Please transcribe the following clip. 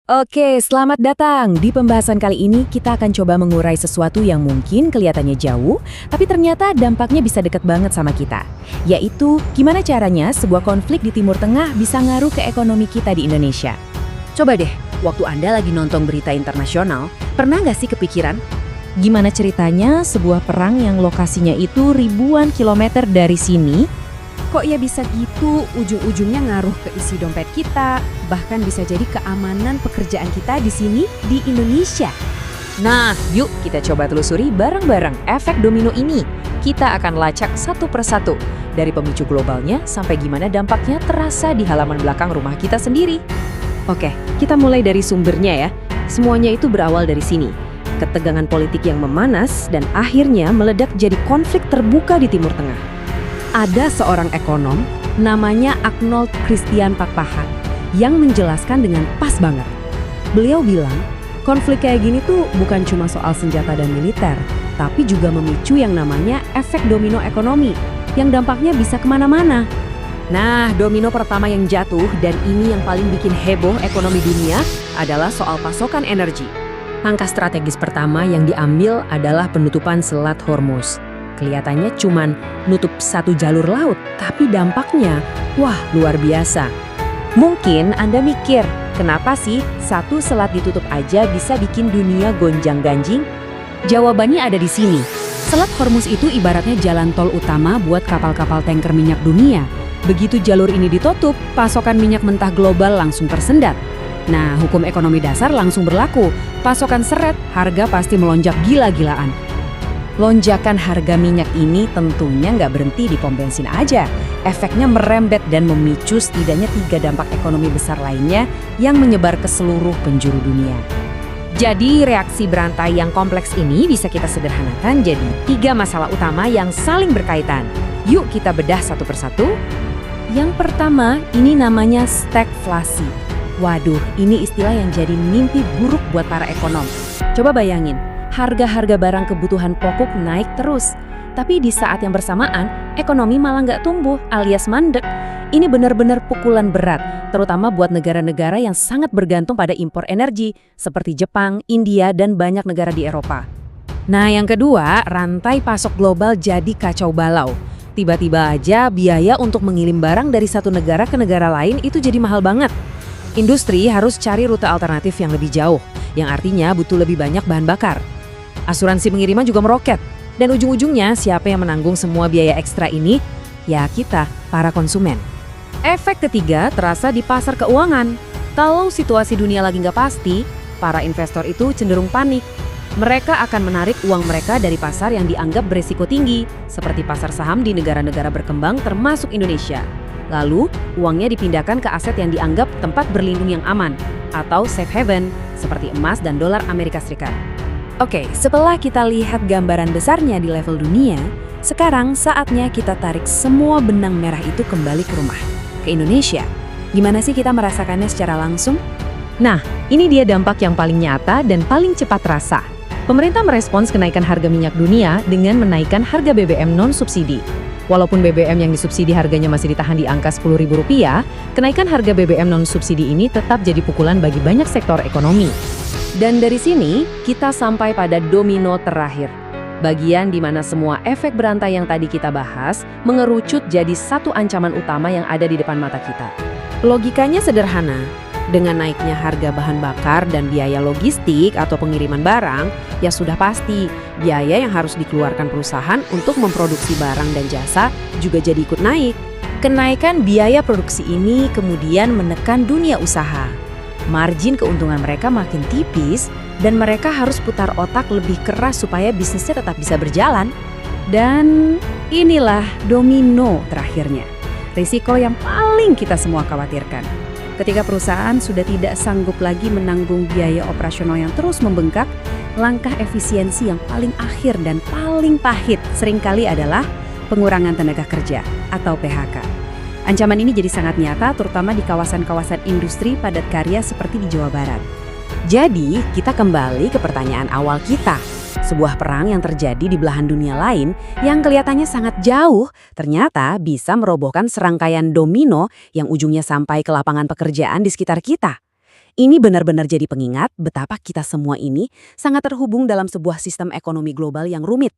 Oke, selamat datang. Di pembahasan kali ini kita akan coba mengurai sesuatu yang mungkin kelihatannya jauh, tapi ternyata dampaknya bisa dekat banget sama kita. Yaitu, gimana caranya sebuah konflik di Timur Tengah bisa ngaruh ke ekonomi kita di Indonesia. Coba deh, waktu Anda lagi nonton berita internasional, pernah nggak sih kepikiran? Gimana ceritanya sebuah perang yang lokasinya itu ribuan kilometer dari sini, Kok ya bisa gitu, ujung-ujungnya ngaruh ke isi dompet kita, bahkan bisa jadi keamanan pekerjaan kita di sini, di Indonesia. Nah, yuk kita coba telusuri bareng-bareng efek domino ini. Kita akan lacak satu persatu, dari pemicu globalnya sampai gimana dampaknya terasa di halaman belakang rumah kita sendiri. Oke, kita mulai dari sumbernya ya. Semuanya itu berawal dari sini. Ketegangan politik yang memanas dan akhirnya meledak jadi konflik terbuka di Timur Tengah. Ada seorang ekonom, namanya Arnold Christian Pakpahan, yang menjelaskan dengan pas banget. Beliau bilang, konflik kayak gini tuh bukan cuma soal senjata dan militer, tapi juga memicu yang namanya efek domino ekonomi, yang dampaknya bisa kemana-mana. Nah, domino pertama yang jatuh, dan ini yang paling bikin heboh ekonomi dunia, adalah soal pasokan energi. Langkah strategis pertama yang diambil adalah penutupan Selat Hormuz. Kelihatannya cuman nutup satu jalur laut, tapi dampaknya, wah luar biasa. Mungkin Anda mikir, kenapa sih satu selat ditutup aja bisa bikin dunia gonjang-ganjing? Jawabannya ada di sini. Selat Hormuz itu ibaratnya jalan tol utama buat kapal-kapal tanker minyak dunia. Begitu jalur ini ditutup, pasokan minyak mentah global langsung tersendat. Nah, hukum ekonomi dasar langsung berlaku. Pasokan seret, harga pasti melonjak gila-gilaan. Lonjakan harga minyak ini tentunya nggak berhenti di pom bensin aja. Efeknya merembet dan memicu setidaknya 3 dampak ekonomi besar lainnya yang menyebar ke seluruh penjuru dunia. Jadi reaksi berantai yang kompleks ini bisa kita sederhanakan jadi 3 masalah utama yang saling berkaitan. Yuk kita bedah satu persatu. Yang pertama, ini namanya stagflasi. Waduh, ini istilah yang jadi mimpi buruk buat para ekonom. Coba bayangin. Harga-harga barang kebutuhan pokok naik terus. Tapi di saat yang bersamaan, ekonomi malah nggak tumbuh alias mandek. Ini benar-benar pukulan berat, terutama buat negara-negara yang sangat bergantung pada impor energi, seperti Jepang, India, dan banyak negara di Eropa. Nah, yang kedua, rantai pasok global jadi kacau balau. Tiba-tiba aja biaya untuk mengirim barang dari satu negara ke negara lain itu jadi mahal banget. Industri harus cari rute alternatif yang lebih jauh, yang artinya butuh lebih banyak bahan bakar. Asuransi pengiriman juga meroket. Dan ujung-ujungnya siapa yang menanggung semua biaya ekstra ini? Ya kita, para konsumen. Efek ketiga terasa di pasar keuangan. Kalau situasi dunia lagi nggak pasti, para investor itu cenderung panik. Mereka akan menarik uang mereka dari pasar yang dianggap beresiko tinggi, seperti pasar saham di negara-negara berkembang termasuk Indonesia. Lalu, uangnya dipindahkan ke aset yang dianggap tempat berlindung yang aman, atau safe haven, seperti emas dan dolar Amerika Serikat. Oke, setelah kita lihat gambaran besarnya di level dunia, sekarang saatnya kita tarik semua benang merah itu kembali ke rumah, ke Indonesia. Gimana sih kita merasakannya secara langsung? Nah, ini dia dampak yang paling nyata dan paling cepat terasa. Pemerintah merespons kenaikan harga minyak dunia dengan menaikkan harga BBM non-subsidi. Walaupun BBM yang disubsidi harganya masih ditahan di angka Rp10.000, kenaikan harga BBM non-subsidi ini tetap jadi pukulan bagi banyak sektor ekonomi. Dan dari sini, kita sampai pada domino terakhir. Bagian di mana semua efek berantai yang tadi kita bahas mengerucut jadi satu ancaman utama yang ada di depan mata kita. Logikanya sederhana. Dengan naiknya harga bahan bakar dan biaya logistik atau pengiriman barang, ya sudah pasti biaya yang harus dikeluarkan perusahaan untuk memproduksi barang dan jasa juga jadi ikut naik. Kenaikan biaya produksi ini kemudian menekan dunia usaha. Margin keuntungan mereka makin tipis dan mereka harus putar otak lebih keras supaya bisnisnya tetap bisa berjalan. Dan inilah domino terakhirnya. Risiko yang paling kita semua khawatirkan. Ketika perusahaan sudah tidak sanggup lagi menanggung biaya operasional yang terus membengkak, langkah efisiensi yang paling akhir dan paling pahit seringkali adalah pengurangan tenaga kerja atau PHK. Ancaman ini jadi sangat nyata terutama di kawasan-kawasan industri padat karya seperti di Jawa Barat. Jadi, kita kembali ke pertanyaan awal kita. Sebuah perang yang terjadi di belahan dunia lain yang kelihatannya sangat jauh, ternyata bisa merobohkan serangkaian domino yang ujungnya sampai ke lapangan pekerjaan di sekitar kita. Ini benar-benar jadi pengingat betapa kita semua ini sangat terhubung dalam sebuah sistem ekonomi global yang rumit.